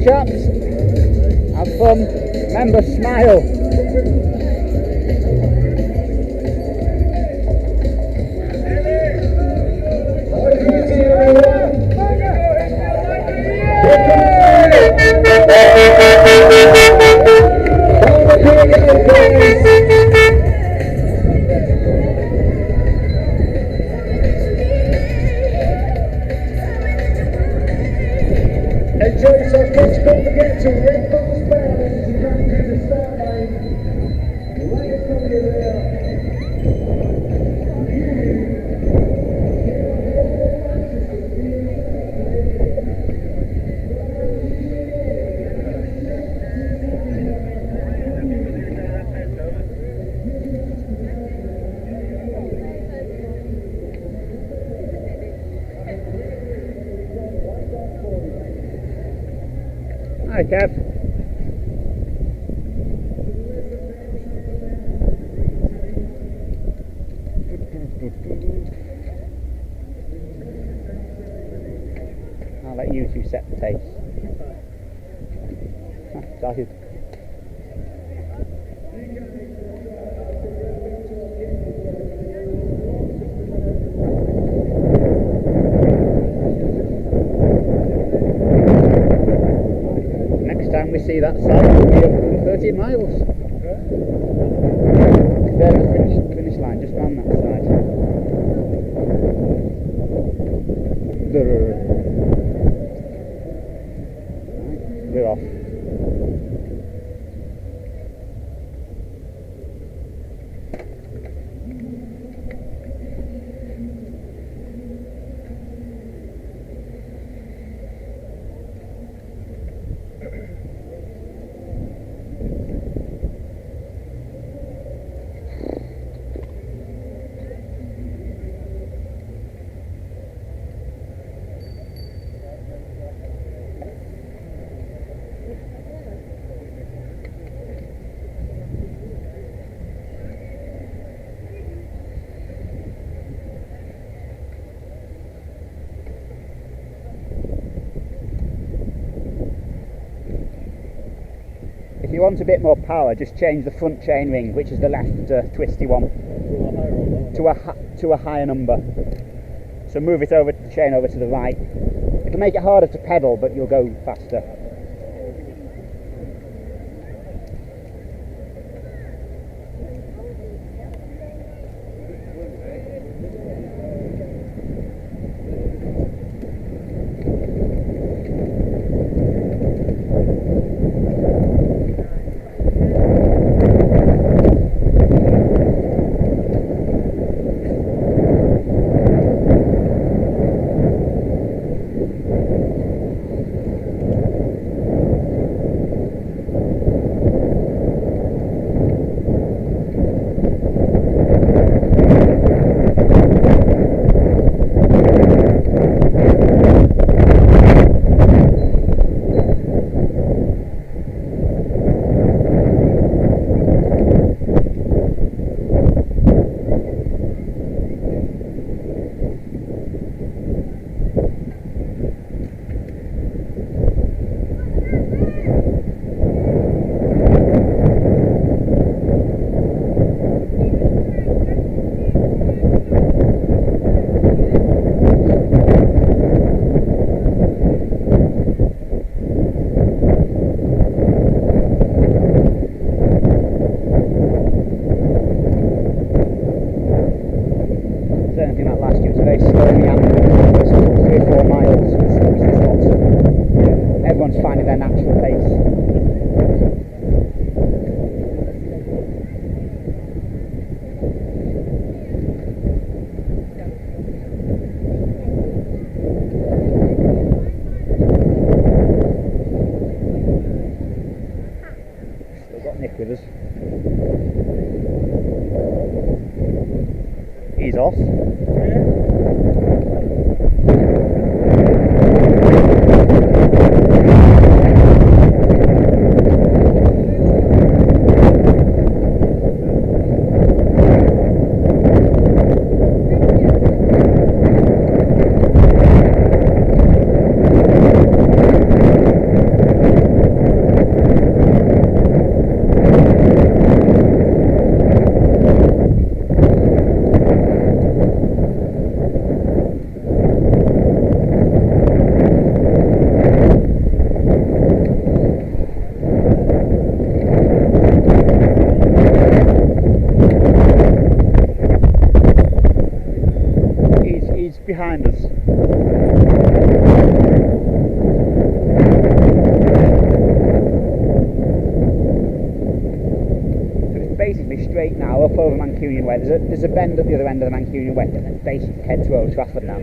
chaps. Have fun. Remember, smile. Enjoy yourself, kids. Don't forget to ring those bells as you come to the start line. Right from you there. Hi, Kev. I'll let you two set the pace. Started. Next time we see that site, it'll be 113 miles. There's the finish line, just round that side. Right, we're off. If you want a bit more power, just change the front chainring, which is the left twisty one, to a higher number. So move it over, the chain over to the right. It'll make it harder to pedal, but you'll go faster. With us. He's off. Mancunian Way. There's a bend at the other end of the Mancunian Way, and then they head to Old Trafford now.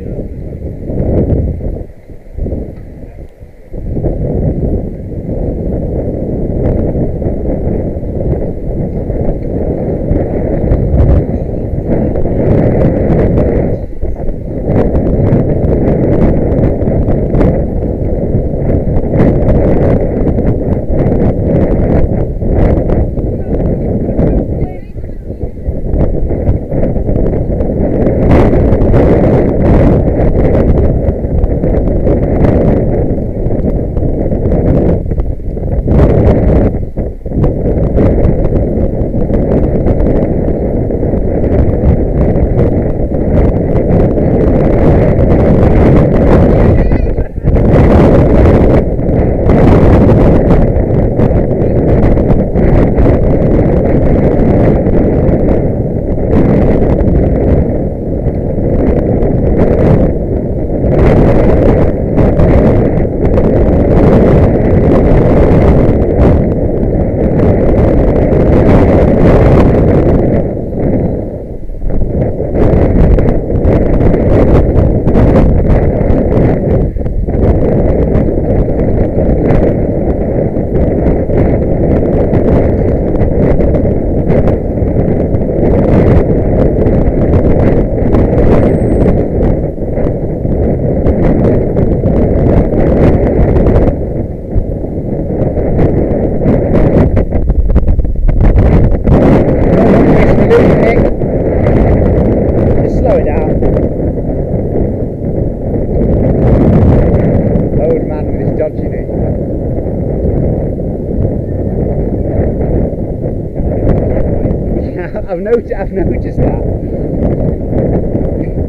I've noticed that.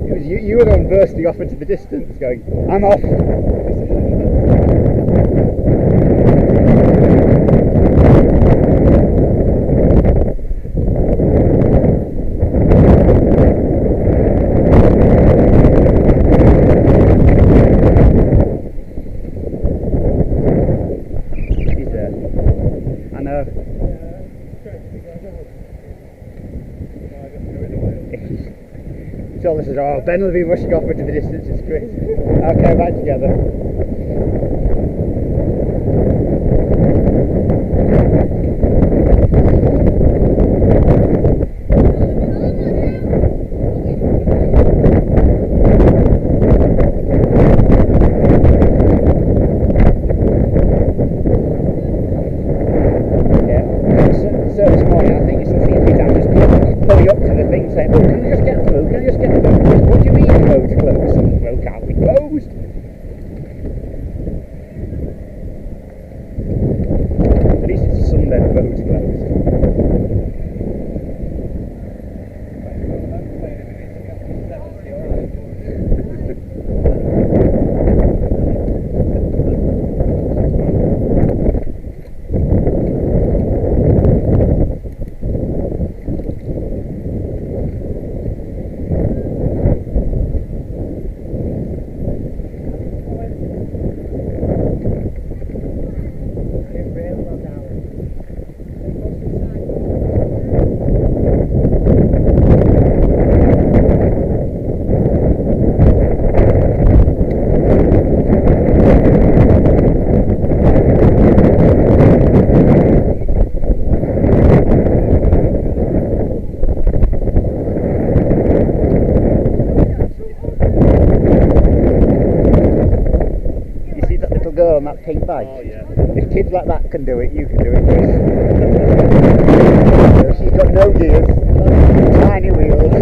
It was you were the one bursting off into the distance going, I'm off. He's there. I know. All this is, oh, Ben will be rushing off into the distance, it's crazy. Okay, back together. So this morning I think it's the thing I'm just pulling up to the thing saying, oh, can I just get through? Can I just get through? What do you mean the road's closed? The road can't be closed. At least it's Sunday, the road's closed. Girl on that pink bike. Oh, yeah. If kids like that can do it, you can do it, Chris. So she's got no gears, tiny wheels.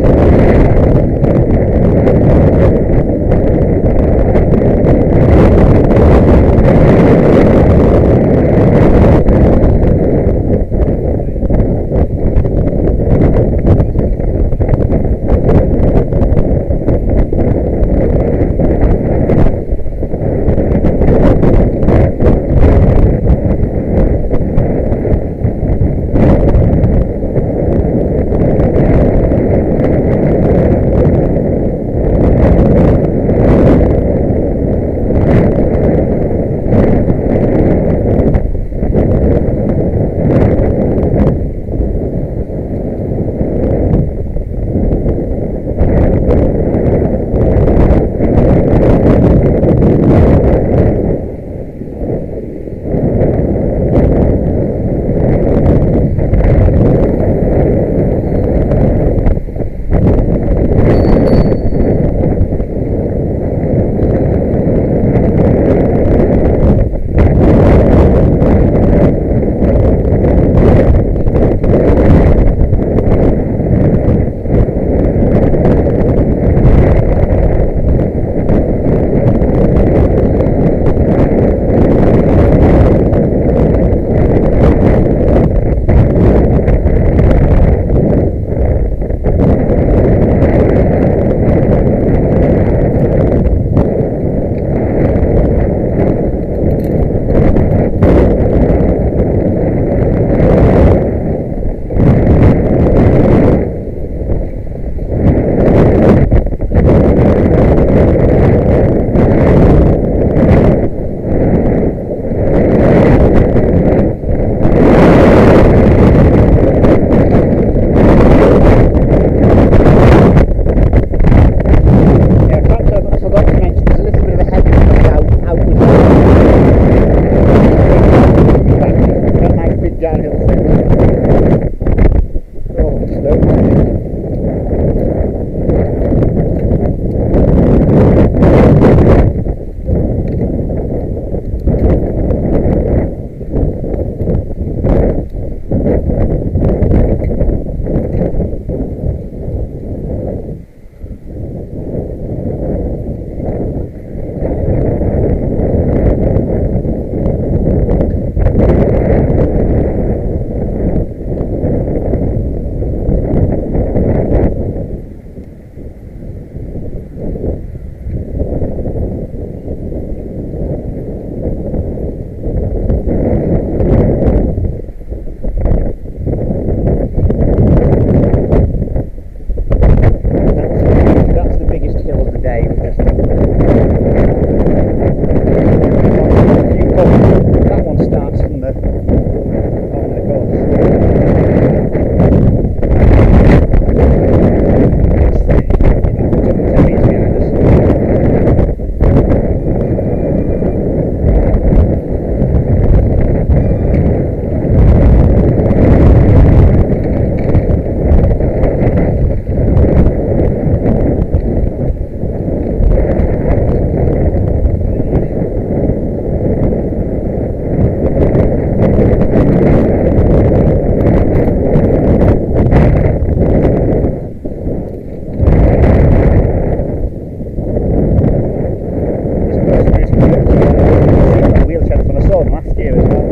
as well.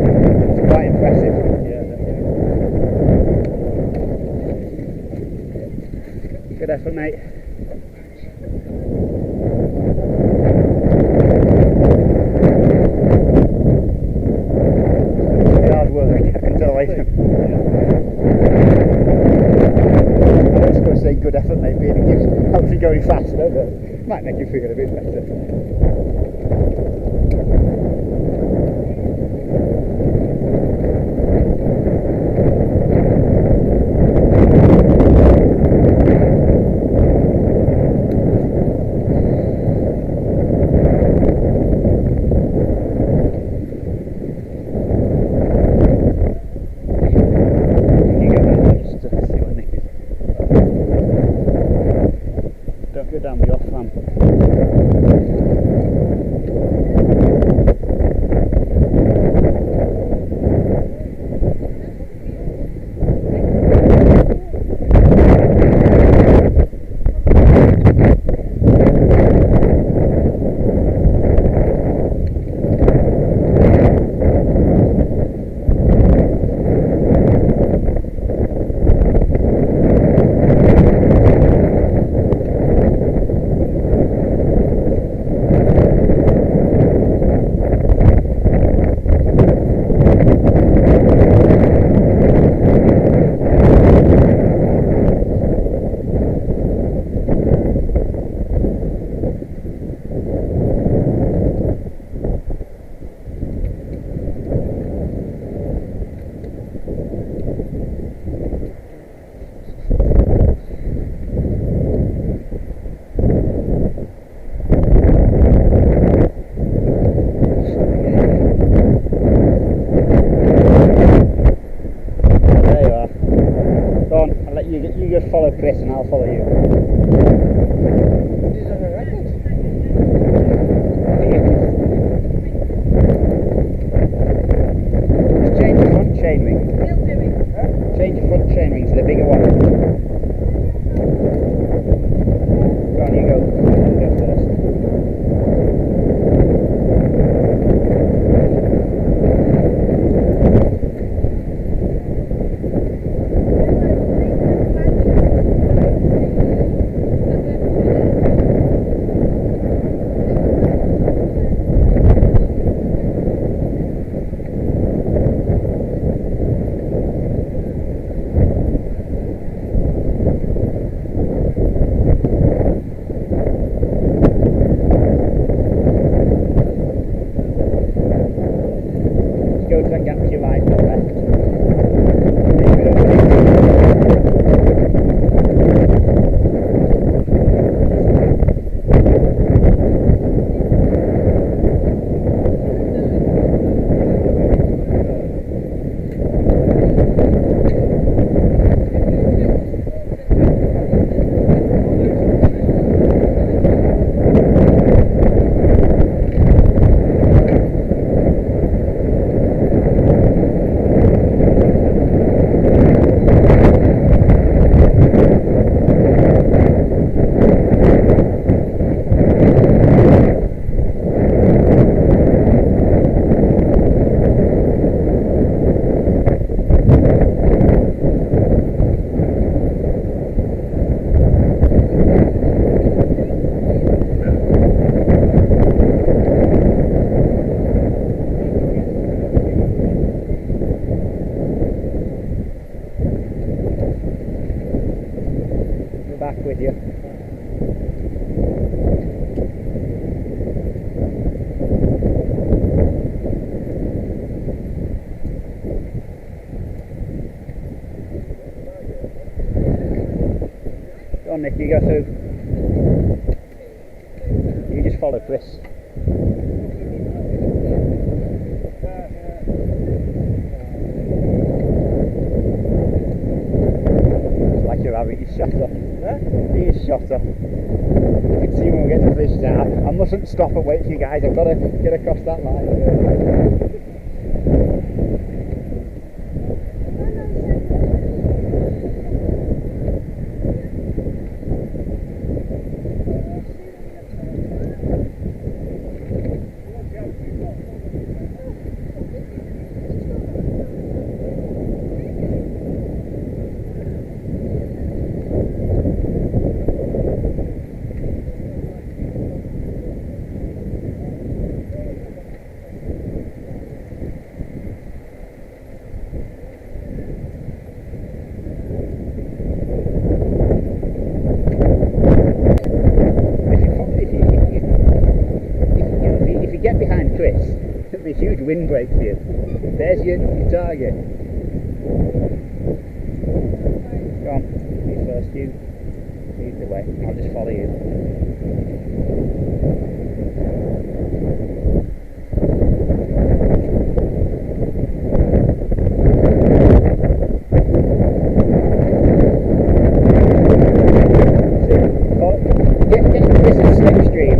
It's quite impressive. Yeah, definitely. Good effort, mate. Hard work, I can tell you. I was going to say good effort, mate, being it gives helps you go any faster, but might make you feel a bit better. Don't go down the off ramp. You just follow Chris and I'll follow you. These are the records. Just change the front chain ring. Change the front chain ring to the bigger one. Go on, you go. You go first. Go to that gap to your right or left. Leave it over there. Back with you. Go on, Nick, you go through. You just follow Chris. It's like you're having your shot up. He is shot up. You can see when we get to fish now. I mustn't stop and wait for you guys. I've got to get across that line. big windbreak for you. There's your target. Go on, you first, you lead the way, I'll just follow you. This is slipstream.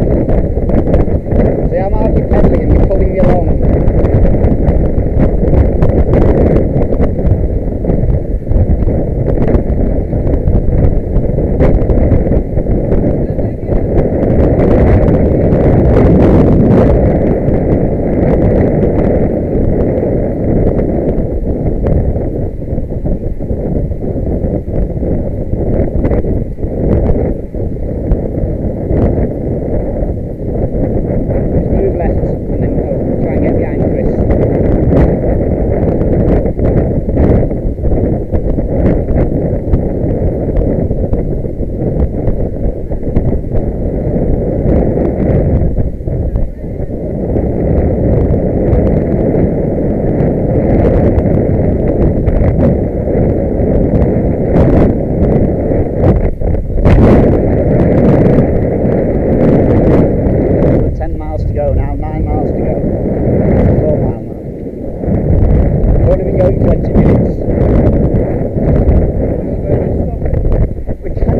See, I'm hardly pedaling and you're pulling me along.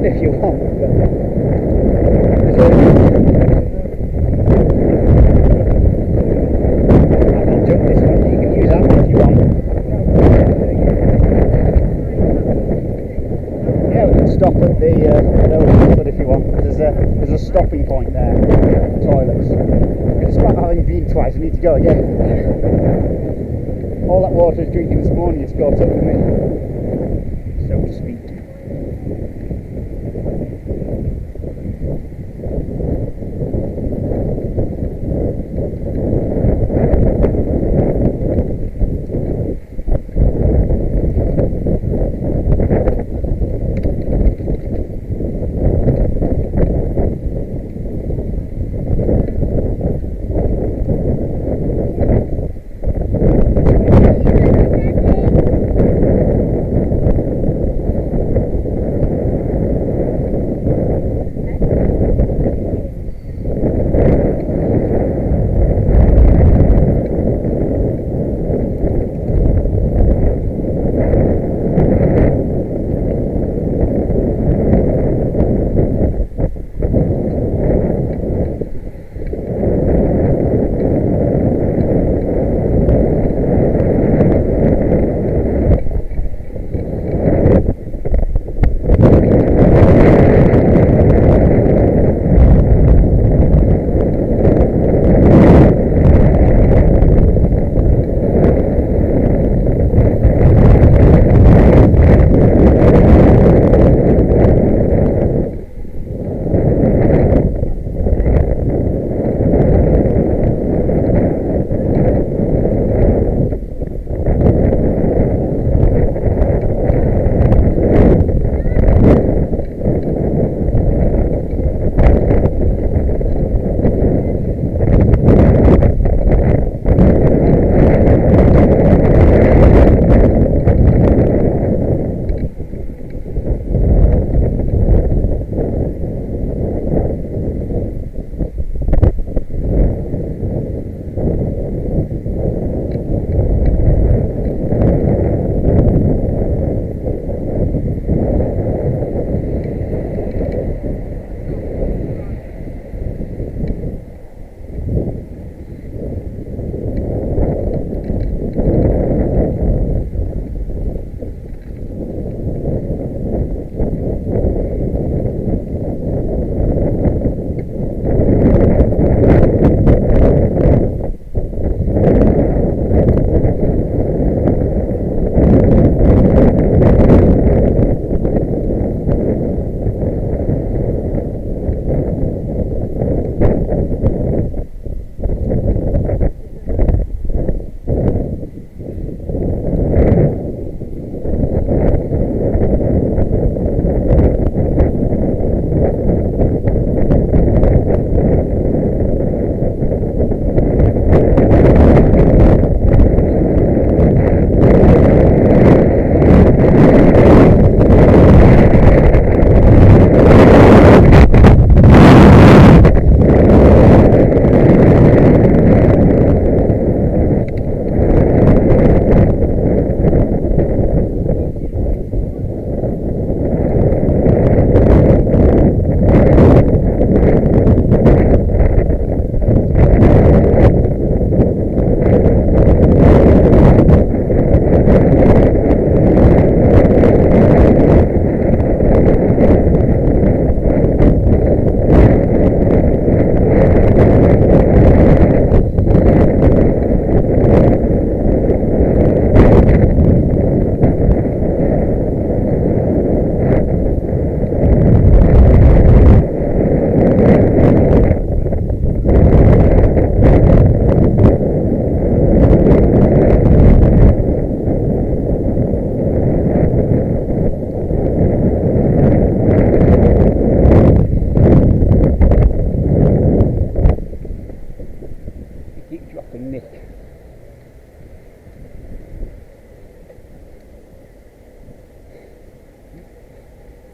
If you want, but I can jump this one. You can use that one if you want. Yeah, we can stop at the but if you want, there's a stopping point there. Toilets. Despite having been twice, I need to go again. All that water I was drinking this morning has caught up with me, so to speak.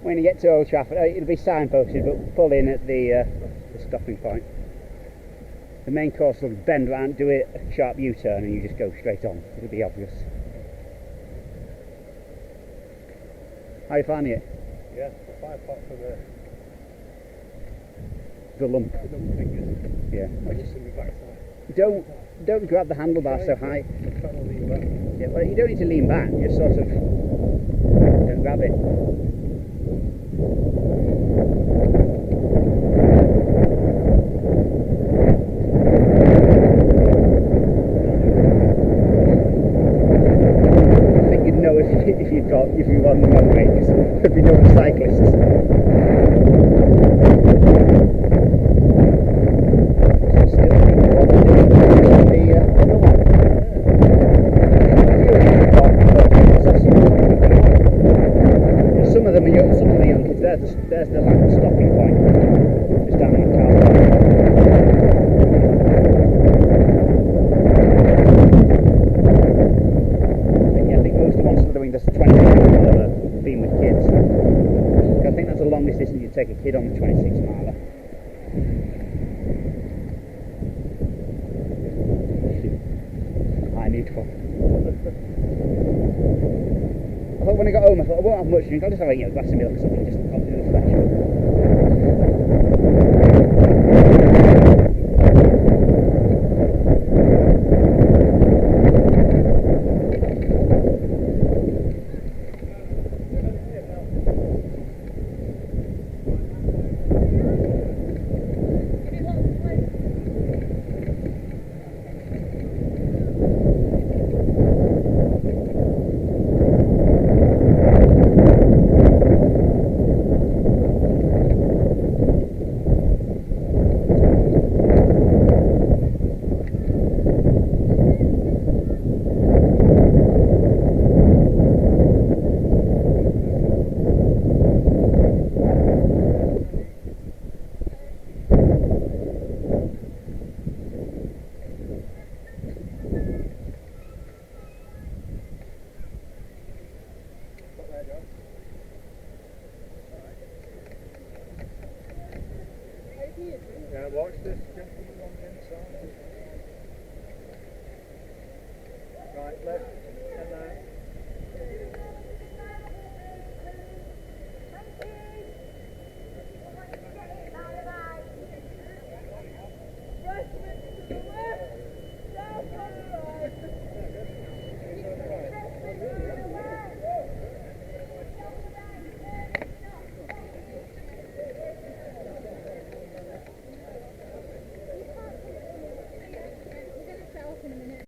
when you get to Old Trafford, it'll be signposted, but pull in at the stopping point. The main course will bend around, do a sharp U-turn, and you just go straight on. It'll be obvious. How you finding it? Yeah, 5 pot for The lump. the fingers. Yeah. I'm just in the backside. Don't grab the handlebar so high. I'm trying to lean back. Yeah, well, you don't need to lean back. Just sort of don't grab it. I think you'd know if you were on the wrong way, because there'd be no other cyclists. Some of them are young kids. There's the like stopping point, just down in the car. I think most of the ones doing this 26 miler are being with kids. I think that's the longest distance you take a kid on the 26 miler. I need one. I thought when I got home, I thought I won't have much drink. I'll just have a glass of milk or something, just to do the refreshment. Yeah, watch this gentleman on the inside. Right, left, and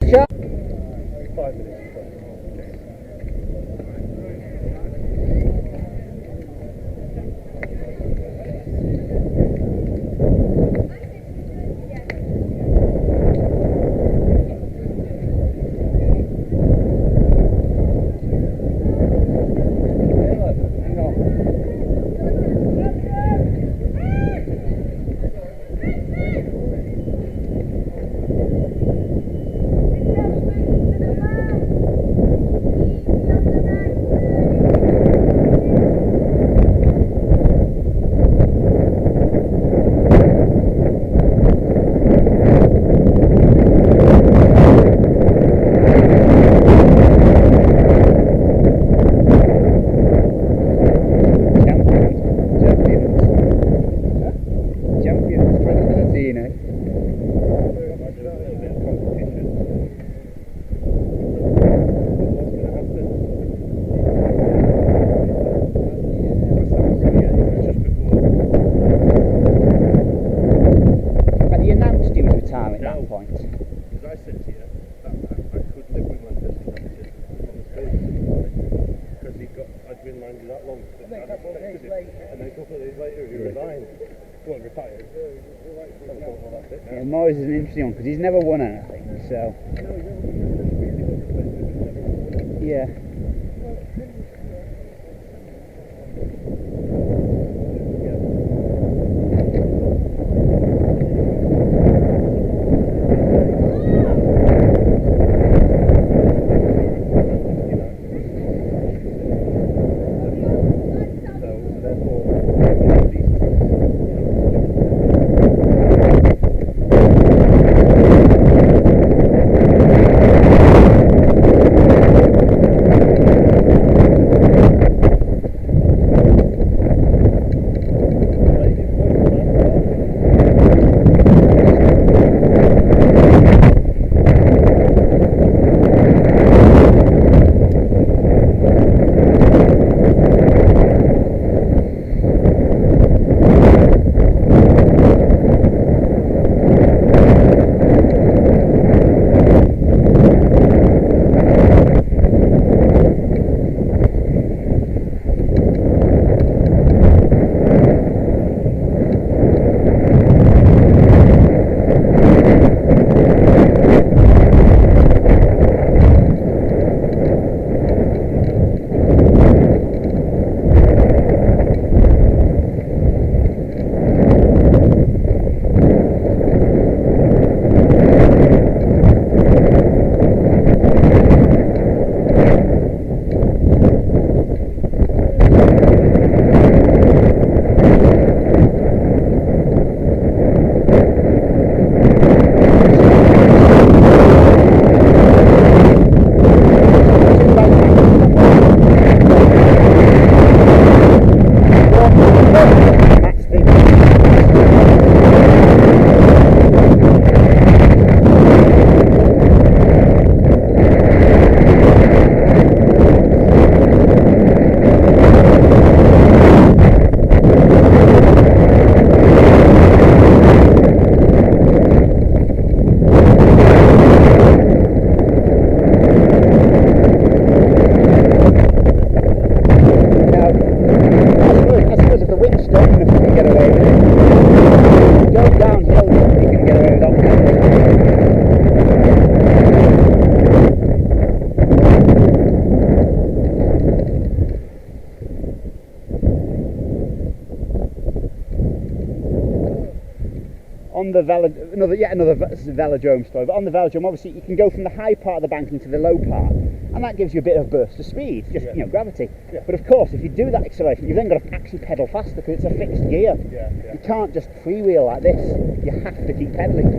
Sure. 5 minutes. Yeah, Morris is an interesting one because he's never won anything, so yeah. So then on the another velodrome story, but on the velodrome, obviously you can go from the high part of the bank into the low part, and that gives you a bit of burst of speed, just gravity. Yeah. But of course, if you do that acceleration, you've then got to actually pedal faster because it's a fixed gear. You can't just freewheel like this. You have to keep pedaling.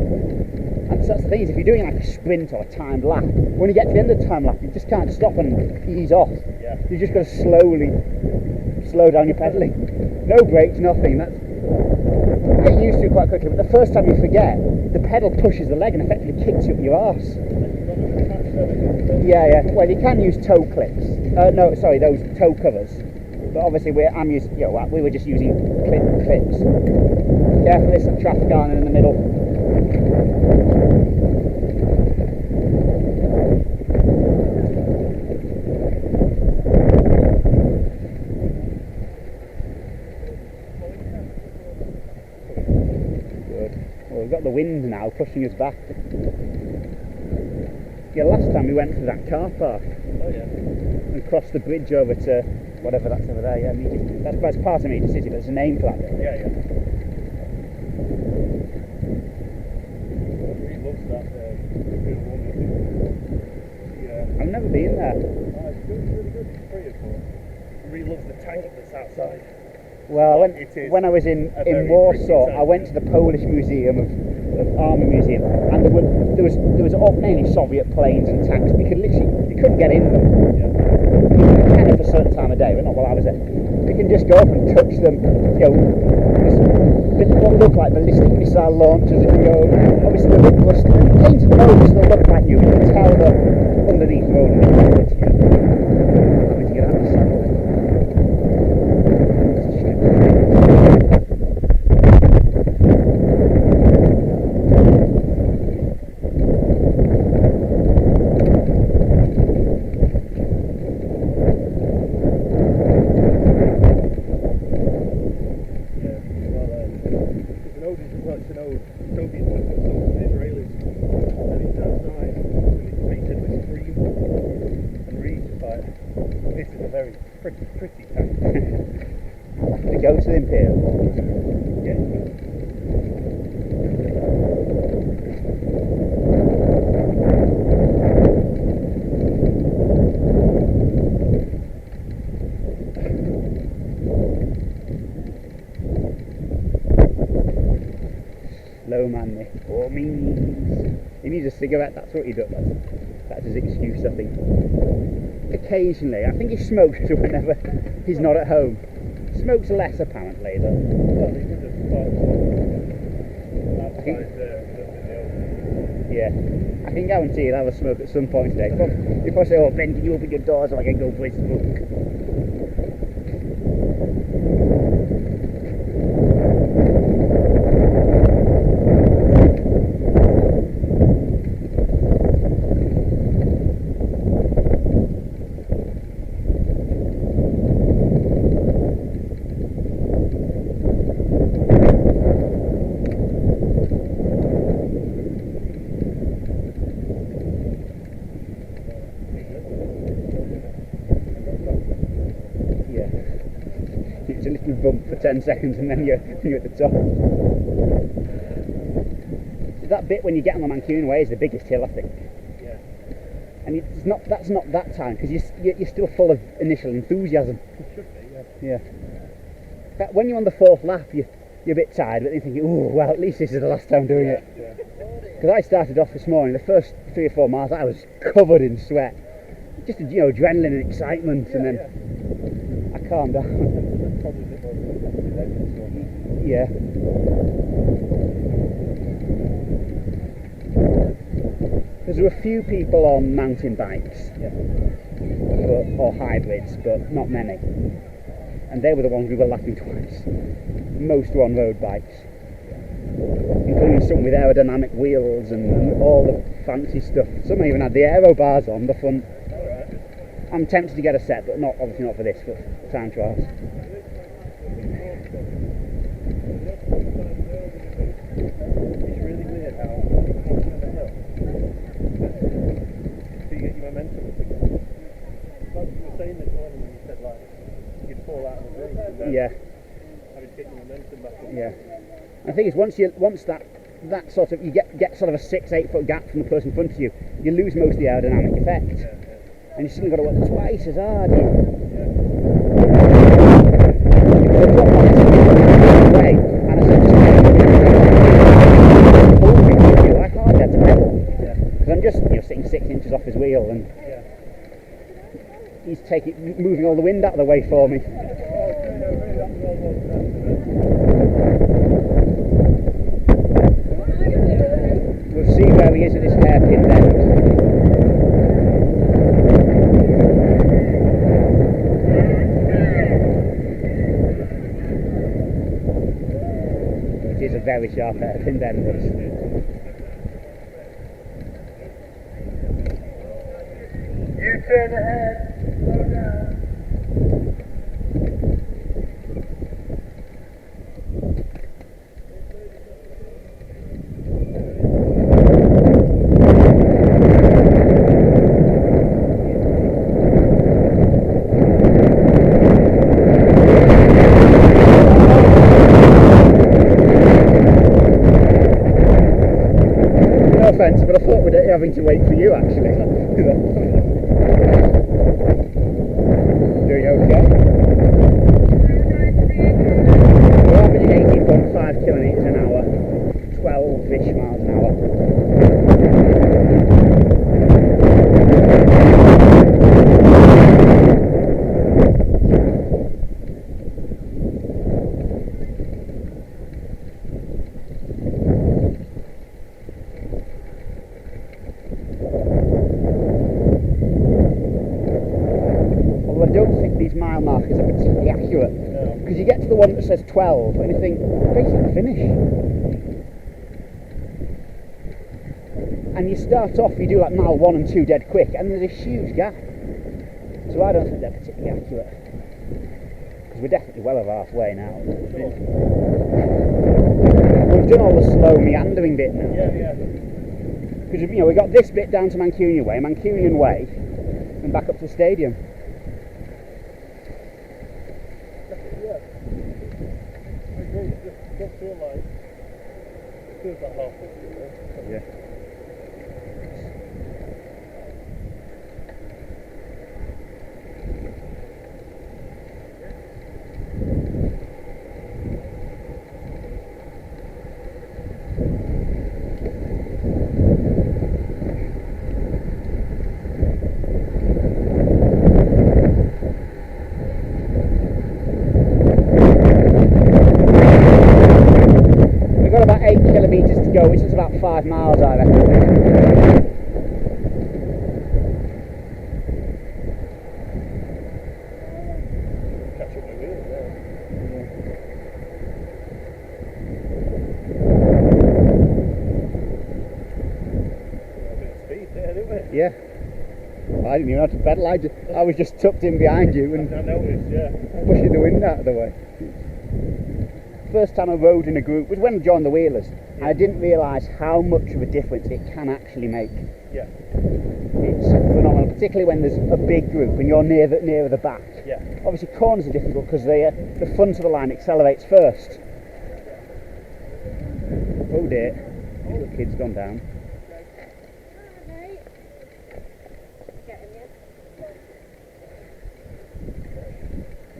And so that's the thing, is if you're doing like a sprint or a timed lap, when you get to the end of the time lap, you just can't stop and ease off. Yeah. You just got to slowly slow down your pedaling. No brakes, nothing. That's you get used to it quite quickly, but the first time you forget, the pedal pushes the leg and effectively kicks you up your arse. Yeah. Well, you can use toe clips. No, sorry, those toe covers. But obviously, we were just using clips. Careful, there's some traffic on in the middle. Well, we've got the wind now pushing us back. Yeah, last time we went to that car park and crossed the bridge over to whatever that's over there. Yeah, that's part of Media City, but there's a name for that bit. Yeah. He loves that good woman. Yeah. I've never been there. It's really good. It's free, of course. He really loves the tank that's outside. Well, It is when I was in a very Warsaw, pretty I went to the Polish Museum of Army Museum, and there was mainly Soviet planes and tanks. You couldn't get in them. Yeah. You can for a certain time of day, but not while I was there. You can just go up and touch them. What look like ballistic missile launchers. If you go, obviously they're a bit rusty. The painted roads still look like new. You can tell that underneath the road. Having to get out of the saddle. Pretty tank. I'll have to go to the Imperial. Slow man, Nick. All means. He needs a cigarette, that's what he does. That's his excuse, I think. Occasionally, I think he smokes whenever he's not at home. Smokes less, apparently, though. Well, he would have thought outside there. Yeah. I can guarantee he'll have a smoke at some point today. He'll probably say, "Oh, Ben, can you open your door so I can go for a smoke?" It's a little bump for 10 seconds and then you're at the top. That bit when you get on the Mancunian Way is the biggest hill, I think. Yeah. And that's not that time because you're still full of initial enthusiasm. It should be, Yeah. But when you're on the fourth lap, you're a bit tired, but you're thinking, oh, well, at least this is the last time doing it. Yeah. Because I started off this morning, the first 3 or 4 miles, I was covered in sweat. Just, adrenaline and excitement, and then I calmed down. Probably a bit more legends on that. Yeah. Because there were a few people on mountain bikes, or hybrids, but not many. And they were the ones we were lapping twice. Most were on road bikes, including some with aerodynamic wheels and all the fancy stuff. Some even had the aero bars on the front. I'm tempted to get a set, but obviously not for this, for time trials. It's really weird how walking on the hill, so you get your momentum up again. Like you were saying this morning when you said like you'd fall out of the road and then having to get your momentum back up. Yeah. I think it's once that sort of, you get sort of a 6-8 foot gap from the person in front of you, you lose most of the aerodynamic effect. And you suddenly got to work twice as hard. The drop on is way, and I said, just pull me with you, like hard to pedal. Because I'm just sitting 6 inches off his wheel, and he's moving all the wind out of the way for me. We'll see where he is at this hairpin bend. It is a very sharp hairpin bend, this. U-turn ahead, slow down. No offence, but I thought we'd be having to wait for you actually. Doing okay? We're averaging 18.5 kilometres an hour, 12-ish miles an hour. I don't think these mile markers are particularly accurate, because you get to the one that says 12 and you think, basically finish. And you start off, you do like mile 1 and 2 dead quick, and there's a huge gap. So I don't think they're particularly accurate, because we're definitely well over halfway now. We've done all the slow meandering bit now. Because we got this bit down to Mancunian Way, and back up to the stadium. Don't feel like it feels like halfway through there. Yeah. We've got about 8 kilometres to go, which is about 5 miles, I reckon. Catch up my wheels there. A bit of speed there, didn't we? Yeah. I didn't even have to pedal, I was just tucked in behind you and I noticed, yeah. pushing the wind out of the way. First time I rode in a group was when I joined the Wheelers. And I didn't realise how much of a difference it can actually make. Yeah. It's phenomenal, particularly when there's a big group and you're nearer the back. Yeah. Obviously corners are difficult because the front of the line accelerates first. Oh dear, little kid's gone down.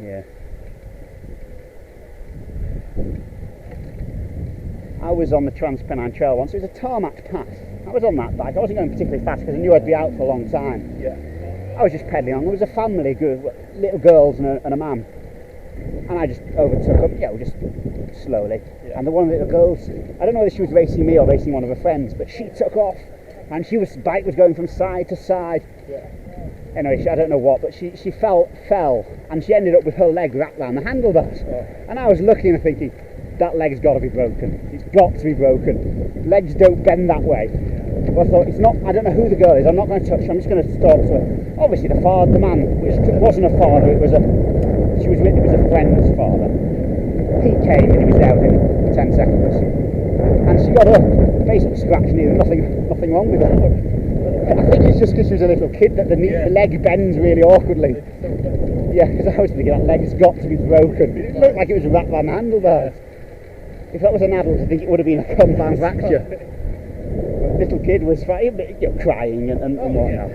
Yeah. I was on the Transpennine Trail once. It was a tarmac path. I was on that bike. I wasn't going particularly fast because I knew I'd be out for a long time. Yeah. I was just pedalling on. There was a family, little girls and a man. And I just overtook them, just slowly. Yeah. And the one of the little girls, I don't know whether she was racing me or racing one of her friends, but she took off and bike was going from side to side. Yeah. Anyway, I don't know what, but she fell, and she ended up with her leg wrapped around the handlebars. Oh. And I was looking and thinking, that leg's got to be broken. It's got to be broken. Legs don't bend that way. Well, I thought, I don't know who the girl is, I'm not going to touch her, I'm just going to talk to her. Obviously the man, which wasn't a father, it was a friend's father. He came and he was there within 10 seconds. And she got up, basically scratched knee, nothing wrong with her. I think it's just because she was a little kid that the leg bends really awkwardly. Yeah, because I was thinking that leg's got to be broken. It looked like it was wrapped around the handlebars. If that was an adult, I think it would have been a compound fracture. But little kid was fine, crying and whatnot.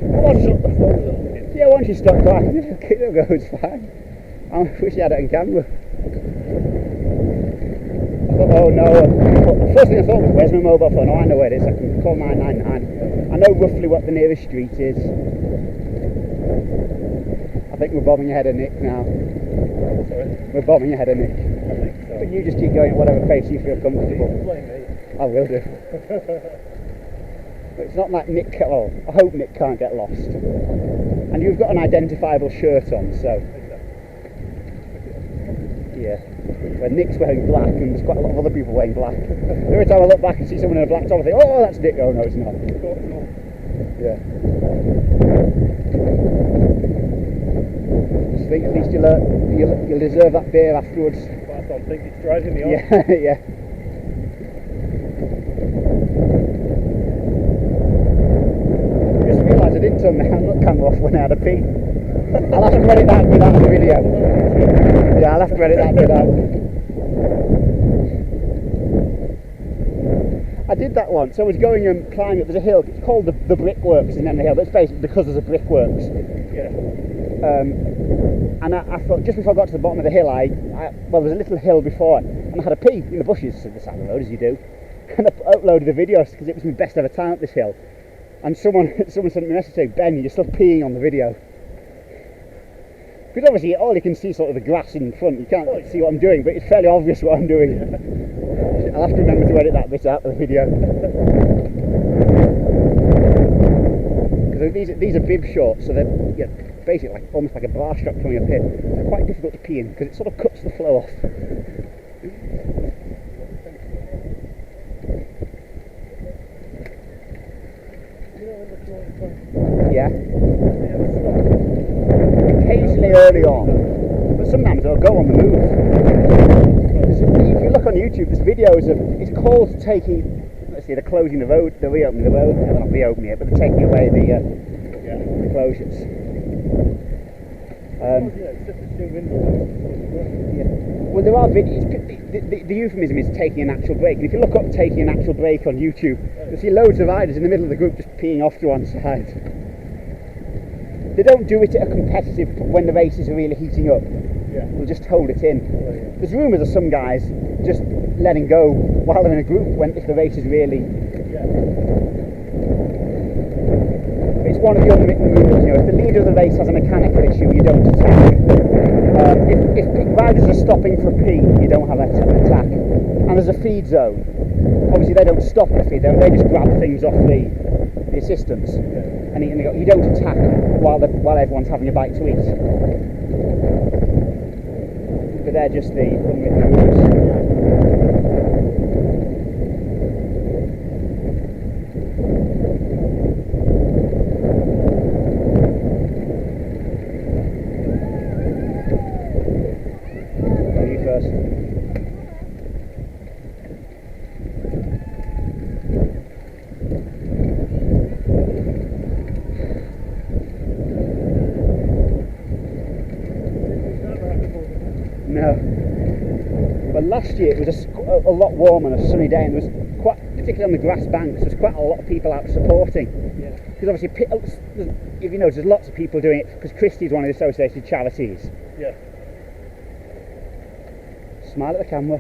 Once shut the phone, little kid. Yeah, once you stop crying, the little kid will go, it's fine. I wish you had it on camera. I thought, oh no. The first thing I thought was, where's my mobile phone? Oh, I know where it is. I can call 999. I know roughly what the nearest street is. I think we're bombing ahead of Nick now. Sorry? We're bombing ahead of Nick. I think so. But you just keep going at whatever pace you feel comfortable. Blame me. I will do. But it's not like Nick, well, I hope Nick can't get lost. And you've got an identifiable shirt on, so yeah. Where Nick's wearing black and there's quite a lot of other people wearing black. Every time I look back and see someone in a black top, I think, oh, that's Nick. Oh, no, it's not. Yeah. Just think at least you'll deserve that beer afterwards. That's what I'm thinking. It's driving me on. Yeah, yeah. I just realised I didn't turn the camera off when I had a pee. I'll have to edit that without the video. Yeah, I'll have to edit that without. I did that once. I was going and climbing. There's a hill. It's called the Brickworks in the hill, but it's basically because there's a brickworks. Yeah. And I thought just before I got to the bottom of the hill, well, there's a little hill before it, and I had a pee in the bushes at the side of the road, as you do. And I uploaded the video because it was my best ever time up this hill. And someone sent me a message saying, Ben, you're still peeing on the video. Because obviously all you can see is sort of the grass in front. You can't see what I'm doing, but it's fairly obvious what I'm doing. I'll have to remember to edit that bit out of the video. Because these are bib shorts, so they're basically almost like a bar strap coming up here. They're quite difficult to pee in because it sort of cuts the flow off. Yeah. Occasionally early on, but sometimes they'll go on the move. If you look on YouTube, there's videos of, it's called taking, let's see, they're closing the road, they're reopening the road, they're not reopening it, but they're taking away the closures. Well, there are videos. The euphemism is taking an actual break. And if you look up taking an actual break on YouTube, you'll see loads of riders in the middle of the group just peeing off to one side. They don't do it at a competitive when the races are really heating up. Yeah. They'll just hold it in. There's rumours of some guys just letting go while they're in a group if the race is really. It's one of the unwritten rules, if the leader of the race has a mechanical issue, you don't attack. If riders are stopping for a pee, you don't have an attack. And there's a feed zone. Obviously they don't stop the feed, they just grab things off the assistants. And you don't attack while everyone's having a bite to eat. But they're just the unwritten rules. No. But last year it was a lot warmer and a sunny day, and there was quite, particularly on the grass banks, there was quite a lot of people out supporting. Because obviously, if you notice, there's lots of people doing it because Christie's one of the associated charities. Yeah. Smile at the camera.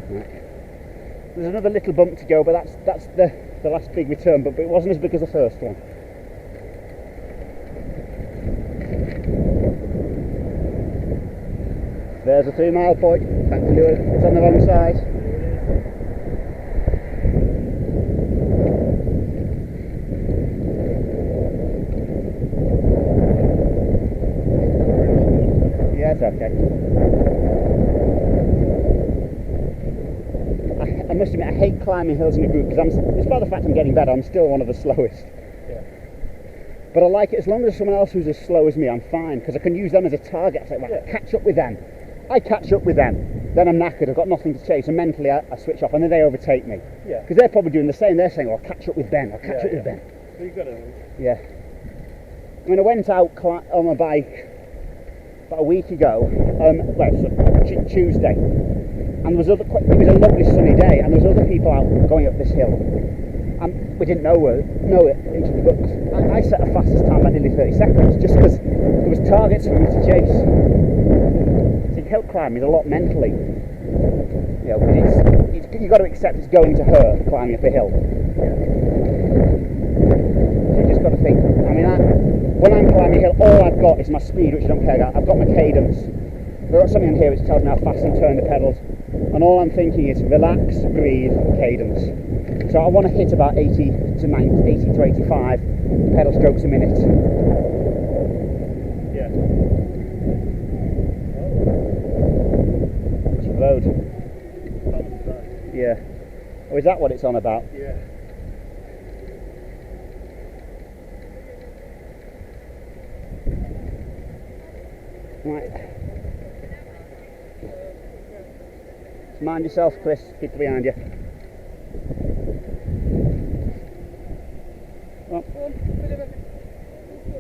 Right. There's another little bump to go, but that's the last big return, but it wasn't as big as the first one. There's a 3 mile point, thankfully it's on the wrong side. Yeah, it's okay. I must admit, I hate climbing hills in a group because despite the fact I'm getting better, I'm still one of the slowest. But I like it as long as someone else who's as slow as me, I'm fine, because I can use them as a target. I say, right, catch up with them. I catch up with them, then I'm knackered, I've got nothing to chase, and mentally I switch off, and then they overtake me. Yeah. Because they're probably doing the same, they're saying, oh, I'll catch up with Ben, I'll catch up with Ben. So you've got to... Yeah. I mean, I went out on my bike about a week ago, Tuesday, and it was a lovely sunny day, and there was other people out going up this hill, and we didn't know it each other, but I set a fastest time by nearly 30 seconds, just because there was targets for me to chase. See, hill climbing is a lot mentally, you know, but you've got to accept it's going to hurt climbing up a hill. So you just got to think, I mean, when I'm climbing a hill, all I've got is my speed, which I don't care about. I've got my cadence. I've got something on here which tells me how fast I'm turning the pedals, and all I'm thinking is relax, breathe, cadence. So I want to hit about 80 to 85 pedal strokes a minute. Yeah. It's the road. Thomas Drive. Yeah. Oh, is that what it's on about? Yeah. Right. Mind yourself, Chris. Keep behind you. Well,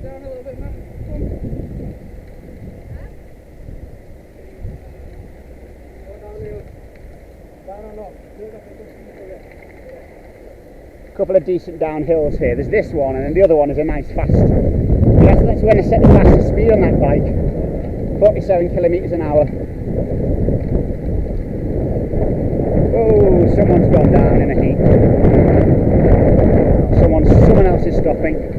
Down a little bit, Matt. a couple of decent downhills here. There's this one, and then the other one is a nice fast. That's when I set the fastest speed on that bike. 47 kilometres an hour. Oh, someone's gone down in a heap. Someone else is stopping.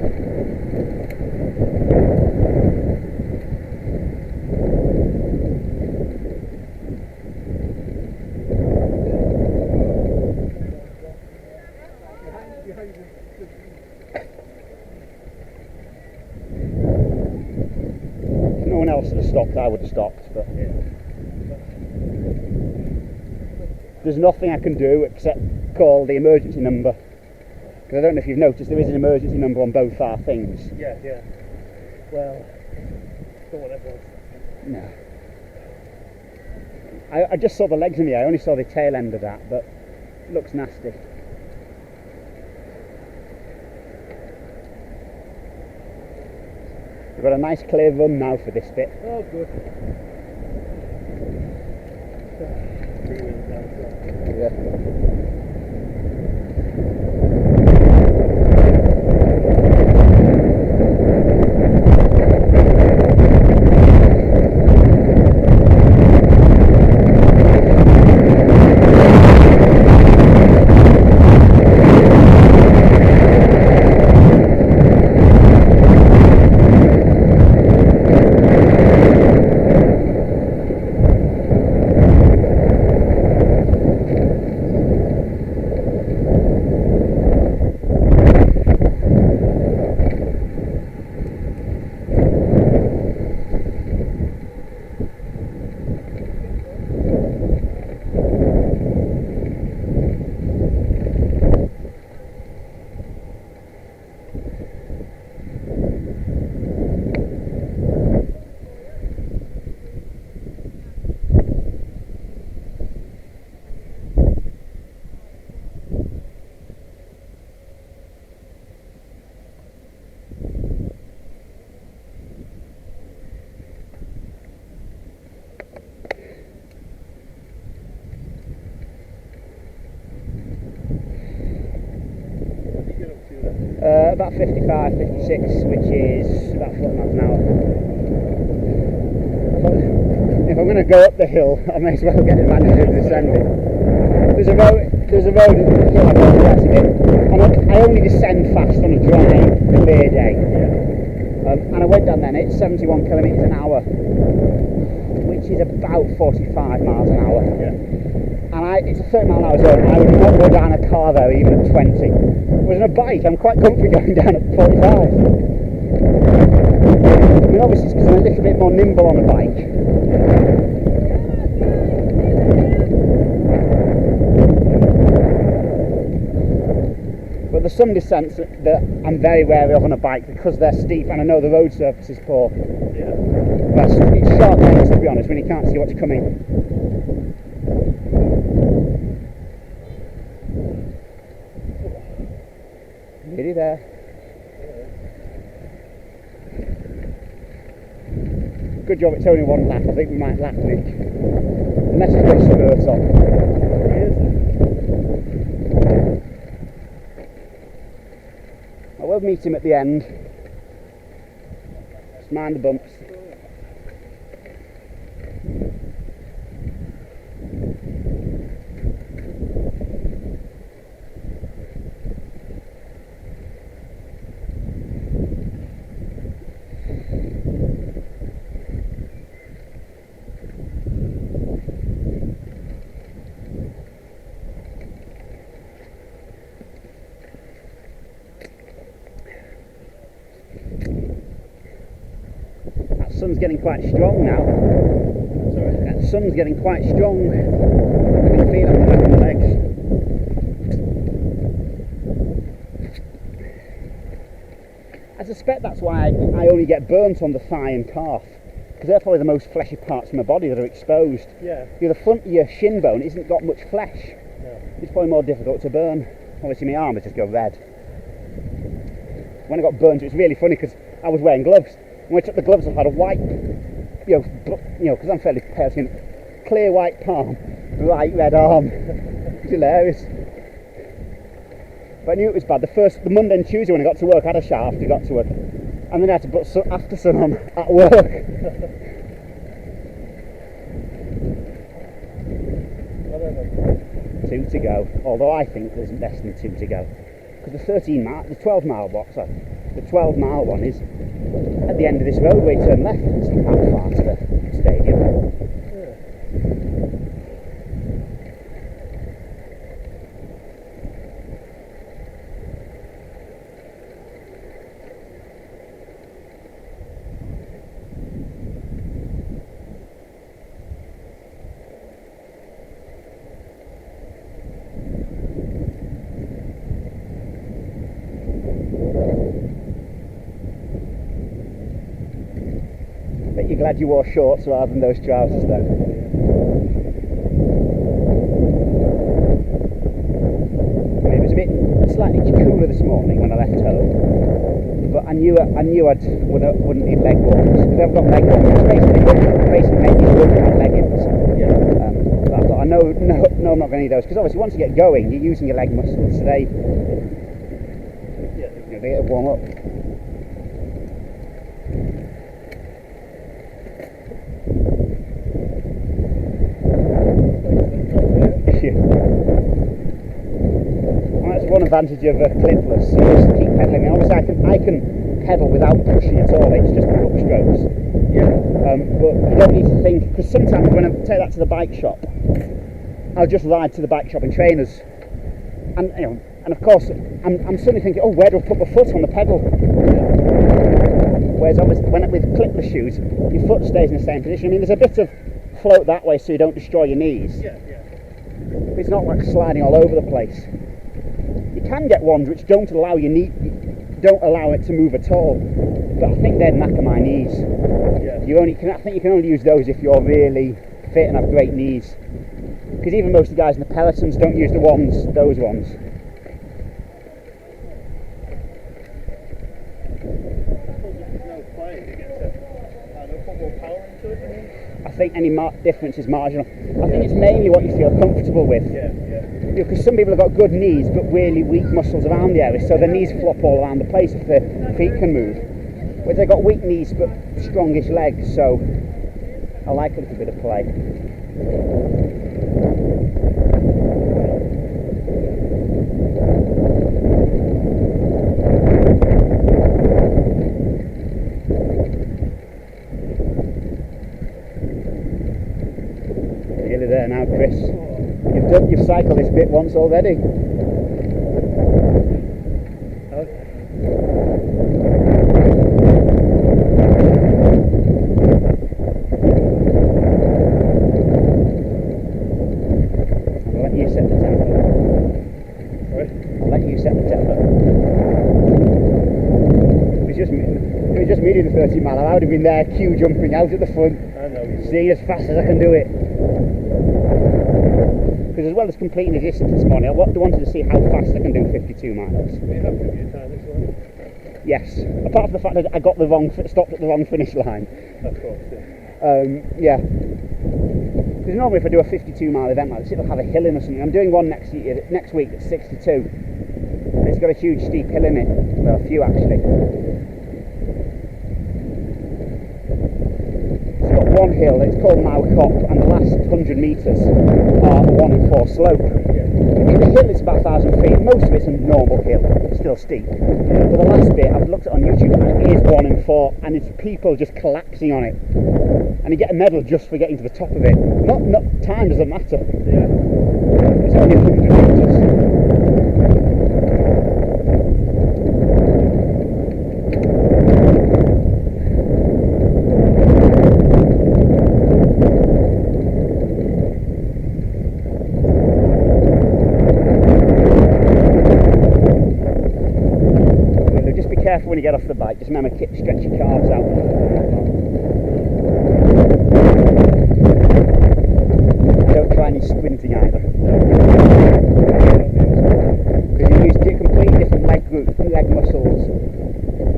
If no one else had stopped, I would have stopped, but there's nothing I can do except call the emergency number. Because I don't know if you've noticed, there is an emergency number on both our things. Yeah, yeah. Well, don't want everyone. No. I just saw the legs in the eye, I only saw the tail end of that, but it looks nasty. We've got a nice clear run now for this bit. Oh, good. Yeah. About 55, 56, which is about 40 miles an hour. But if I'm going to go up the hill, I may as well get the advantage of descending. There's a road in the hill I'm going to get and I only descend fast on a dry, clear day. And I went down then, it's 71 kilometres an hour, which is about 45 miles an hour. And it's a 30 mile an hour zone. I would not go down a car there even at 20. Whereas on a bike, I'm quite comfy going down at 45. I mean, obviously it's because I'm a little bit more nimble on a bike. But there's some descents that I'm very wary of on a bike because they're steep and I know the road surface is poor. But it's sharp ends, to be honest, when you can't see what's coming. Nearly there. good job it's only one lap. I think we might lap Nick. Unless he's got spurs on. I will meet him at the end. Just mind the bumps. Sun's getting quite strong now. Sorry? That sun's getting quite strong. I can feel it on the back of my legs. I suspect that's why I only get burnt on the thigh and calf, because they're probably the most fleshy parts of my body that are exposed. Yeah. The front of your shin bone isn't got much flesh. No. It's probably more difficult to burn. Obviously my arms just go red. When I got burnt, it was really funny because I was wearing gloves. When I took the gloves off, I had a white, because I'm fairly pale skin, clear white palm, bright red arm. It's hilarious. But I knew it was bad. The Monday and Tuesday when I got to work, I had a shower after I got to work, and then I had to put after sun on at work. I don't know. 2 to go. Although I think there's less than 2 to go, because the 12-mile box, the 12-mile one is at the end of this roadway. Turn left. It's not that far to the stadium. Yeah. Bet you're glad you wore shorts rather than those trousers though. I mean, it was a bit slightly cooler this morning when I left home, but I knew I wouldn't need leg warmers because I've got leg warmers. Basically make me look like leggings. Yeah. But I thought, no, I'm not going to need those because obviously once you get going, you're using your leg muscles, so they get to warm up. Well, that's one advantage of clipless. You just keep pedaling. And obviously, I can pedal without pushing at all. It's just hook strokes. Yeah. But you don't need to think, because sometimes when I take that to the bike shop, I'll just ride to the bike shop and trainers, and and of course, I'm suddenly thinking, oh, where do I put my foot on the pedal? Whereas obviously, with clipless shoes, your foot stays in the same position. I mean, there's a bit of float that way so you don't destroy your knees. Yeah. Yeah. But it's not like sliding all over the place. You can get ones which don't allow your knee, don't allow it to move at all. But I think they'd knacker my knees. Yeah. I think you can only use those if you're really fit and have great knees. Because even most of the guys in the pelotons don't use those ones. I think any difference is marginal. I think it's mainly what you feel comfortable with. Yeah. Because some people have got good knees but really weak muscles around the area, so their knees flop all around the place if their feet can move. Whereas they've got weak knees but strongish legs, so I like a little bit of play. Nearly there now, Chris. You've cycled this bit once already. I'll let you set the tempo. Sorry? I'll let you set the tempo. It was just me doing the 30 mile. I would have been there, queue jumping out at the front, I know. seeing as fast as I can do it. Because as well as completing the distance this morning, I wanted to see how fast I can do 52 miles. You have to give you time this one. Yes, apart from the fact that I stopped at the wrong finish line. Of course, yeah. Yeah. Because normally if I do a 52 mile event like this, it'll have a hill in or something. I'm doing one next week that's 62. And it's got a huge steep hill in it. Well, a few actually. It's got one hill, it's called Mao Cop, and the last 100 metres are a 1 and 4 slope. In the hill it's about 1,000 feet, most of it's a normal hill, it's still steep. But the last bit, I've looked at on YouTube, and it is 1 and 4, and it's people just collapsing on it. And you get a medal just for getting to the top of it. Not time doesn't matter. Yeah. It's only 100 metres. Just be careful when you get off the bike. Just remember, stretch your calves out. Don't try any sprinting either. Because you use completely different leg muscles,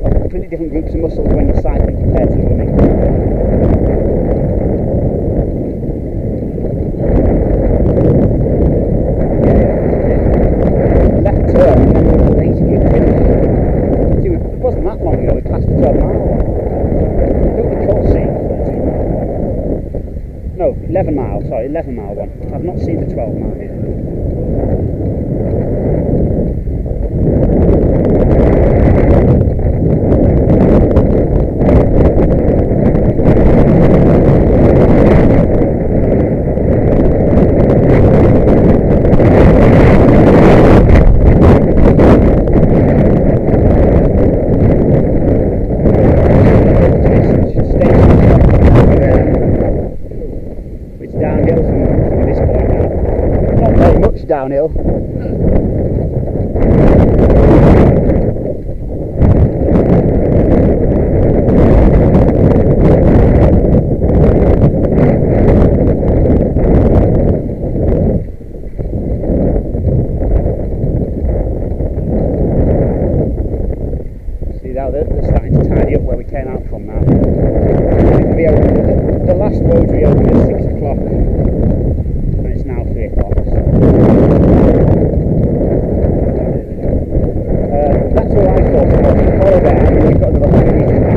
or completely different groups of muscles when you're cycling compared to running. Left turn, and then the lazy group finish. See, it wasn't that long ago we passed the 12 mile one. I don't recall seeing the 13 mile. No, 11 mile, sorry, 11 mile one. I've not seen the 12 mile. Downhill from this point now. Not very much downhill. See now they're starting to tidy up where we came out from now. The last road we opened at 6 o'clock and it's now 3 o'clock. That's all I thought it was. Follow there and we've got another 100 metres past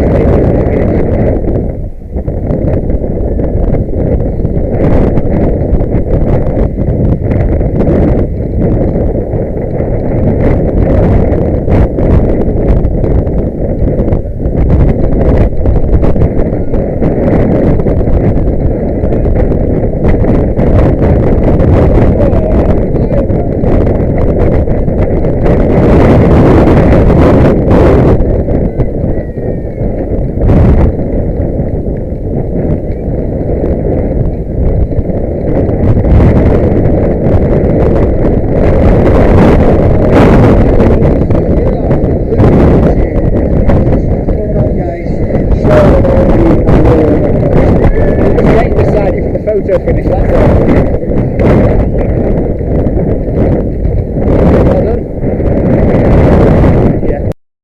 photo finish, that's all.